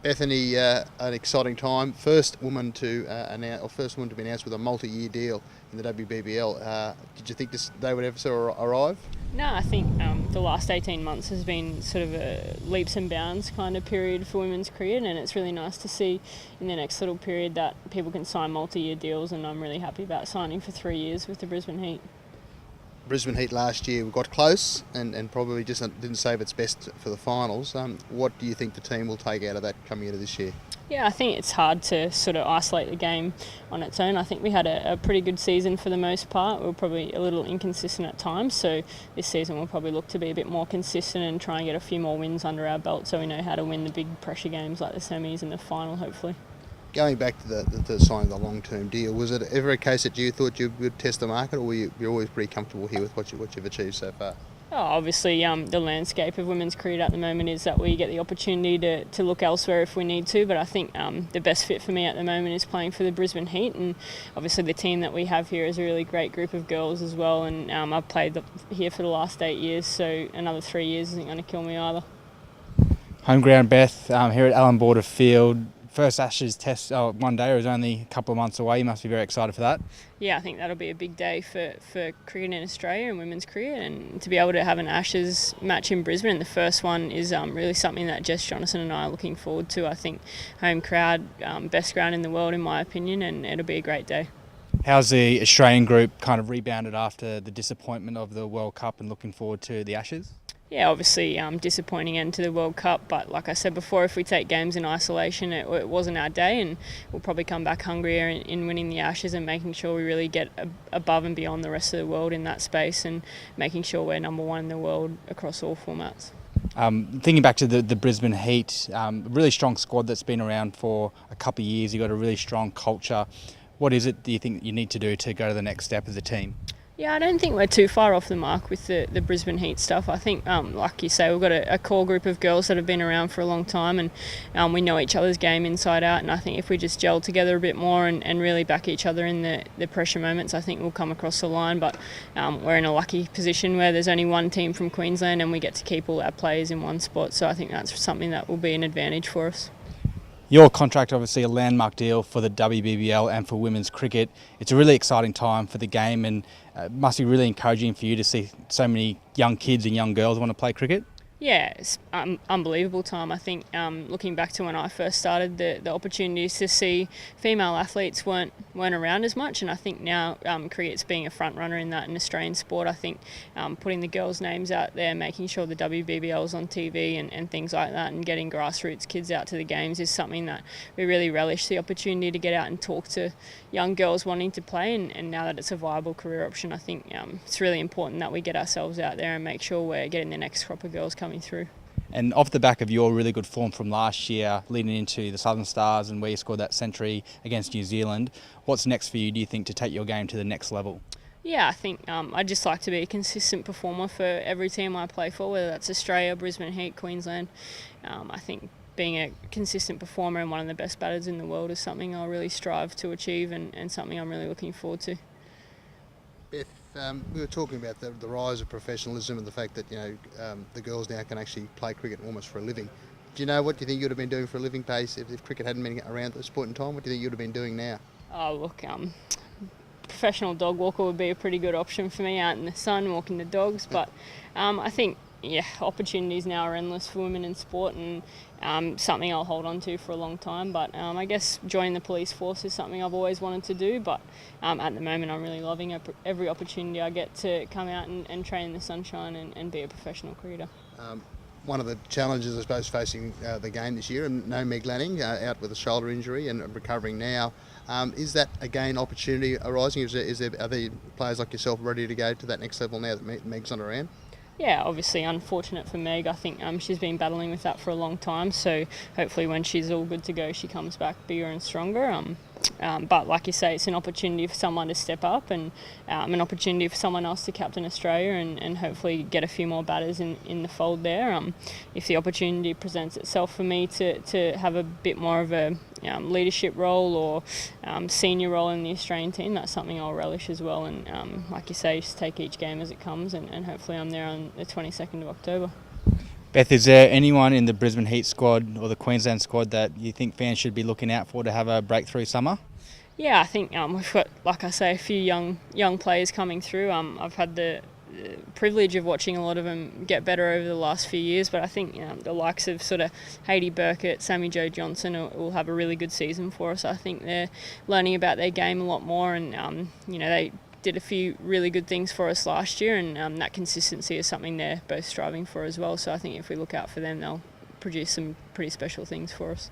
Bethany, an exciting time. First woman to announce, or first woman to be announced with a multi-year deal in the WBBL. Did you think this day would ever sort of arrive? No, I think the last 18 months has been sort of a leaps and bounds kind of period for women's cricket, and it's really nice to see in the next little period that people can sign multi-year deals, and I'm really happy about signing for 3 years with the Brisbane Heat. Brisbane Heat last year we got close and probably just didn't save its best for the finals. What do you think the team will take out of that coming into this year? Yeah, I think it's hard to sort of isolate the game on its own. I think we had a pretty good season for the most part. We were probably a little inconsistent at times, so this season we'll probably look to be a bit more consistent and try and get a few more wins under our belt so we know how to win the big pressure games like the semis and the final, hopefully. Going back to the signing of the long-term deal, was it ever a case that you thought you would test the market, or you're always pretty comfortable here with what you've achieved so far? Oh, obviously, the landscape of women's cricket at the moment is that we get the opportunity to look elsewhere if we need to, but I think the best fit for me at the moment is playing for the Brisbane Heat, and obviously the team that we have here is a really great group of girls as well, and I've played here for the last 8 years, so another 3 years isn't going to kill me either. Home ground, Beth, here at Allan Border Field. First Ashes test one day, or is only a couple of months away. You must be very excited for that. Yeah, I think that'll be a big day for cricket in Australia and women's cricket, and to be able to have an Ashes match in Brisbane, the first one, is really something that Jess Jonathan and I are looking forward to. I think home crowd, best ground in the world in my opinion, and it'll be a great day. How's the Australian group kind of rebounded after the disappointment of the World Cup and looking forward to the Ashes? Yeah, obviously disappointing end to the World Cup, but like I said before, if we take games in isolation, it wasn't our day, and we'll probably come back hungrier in winning the Ashes and making sure we really get above and beyond the rest of the world in that space, and making sure we're number one in the world across all formats. Thinking back to the Brisbane Heat, really strong squad that's been around for a couple of years. You've got a really strong culture. What is it do you think you need to do to go to the next step as a team? Yeah, I don't think we're too far off the mark with the Brisbane Heat stuff. I think, like you say, we've got a core group of girls that have been around for a long time, and we know each other's game inside out, and I think if we just gel together a bit more and really back each other in the pressure moments, I think we'll come across the line. But we're in a lucky position where there's only one team from Queensland and we get to keep all our players in one spot, so I think that's something that will be an advantage for us. Your contract, obviously a landmark deal for the WBBL and for women's cricket. It's a really exciting time for the game, and it must be really encouraging for you to see so many young kids and young girls want to play cricket. Yeah, it's unbelievable time. I think looking back to when I first started, the opportunities to see female athletes weren't around as much, and I think now cricket's being a front runner in that in Australian sport. I think putting the girls' names out there, making sure the WBBL's on TV and things like that, and getting grassroots kids out to the games is something that we really relish the opportunity to get out and talk to young girls wanting to play, and now that it's a viable career option, I think it's really important that we get ourselves out there and make sure we're getting the next crop of girls coming through. And off the back of your really good form from last year, leading into the Southern Stars and where you scored that century against New Zealand, what's next for you, do you think, to take your game to the next level? Yeah, I think I'd just like to be a consistent performer for every team I play for, whether that's Australia, Brisbane Heat, Queensland. I think being a consistent performer and one of the best batters in the world is something I'll really strive to achieve, and something I'm really looking forward to. Beth, we were talking about the rise of professionalism and the fact that the girls now can actually play cricket almost for a living. Do you know what do you think you'd have been doing for a living, Pace, if cricket hadn't been around at this point in time? What do you think you'd have been doing now? Oh, look, professional dog walker would be a pretty good option for me out in the sun walking the dogs, but I think opportunities now are endless for women in sport, and something I'll hold on to for a long time. But I guess joining the police force is something I've always wanted to do, but at the moment I'm really loving every opportunity I get to come out and train in the sunshine and be a professional cricketer. One of the challenges, I suppose, facing the game this year, and no Meg Lanning out with a shoulder injury and recovering now, is that again opportunity arising? Are the players like yourself ready to go to that next level now that Meg's not around? Yeah, obviously unfortunate for Meg. I think she's been battling with that for a long time, so hopefully when she's all good to go she comes back bigger and stronger. But like you say, it's an opportunity for someone to step up, and an opportunity for someone else to captain Australia and hopefully get a few more batters in the fold there. If the opportunity presents itself for me to have a bit more of a leadership role or senior role in the Australian team, that's something I'll relish as well. And like you say, just take each game as it comes, and hopefully I'm there on the 22nd of October. Beth, is there anyone in the Brisbane Heat squad or the Queensland squad that you think fans should be looking out for to have a breakthrough summer? Yeah, I think we've got, like I say, a few young players coming through. I've had the privilege of watching a lot of them get better over the last few years, but I think the likes of sort of Hayley Burkett, Sammy Jo Johnson will have a really good season for us. I think they're learning about their game a lot more, and they did a few really good things for us last year, and that consistency is something they're both striving for as well. So I think if we look out for them, they'll produce some pretty special things for us.